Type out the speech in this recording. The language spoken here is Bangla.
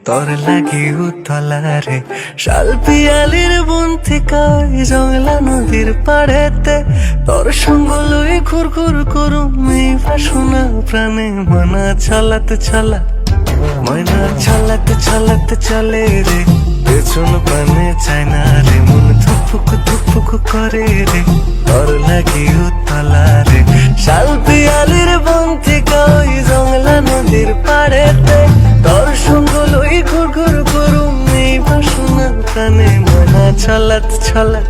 তোর লাগি উতলারে শাল পিয়ালির বন থেকে জংলা নদীর পাড়েতে তোর সঙ্গ লই ঘুর ঘুর করুম এই বাসনা প্রাণে মনা ছলাতে ছলা ময়না ছলাতে ছলাতে চলে রে পেছন পানে চায় না রে মন ধুপুক করে রে তোর লাগি উতলারে শাল পিয়ালির বন থেকে জংলা নদীর পাড়েতে তোর সঙ্গ লই ঘুর ঘুর করুম এই বাসনা প্রাণে মনা ছলাতে ছলা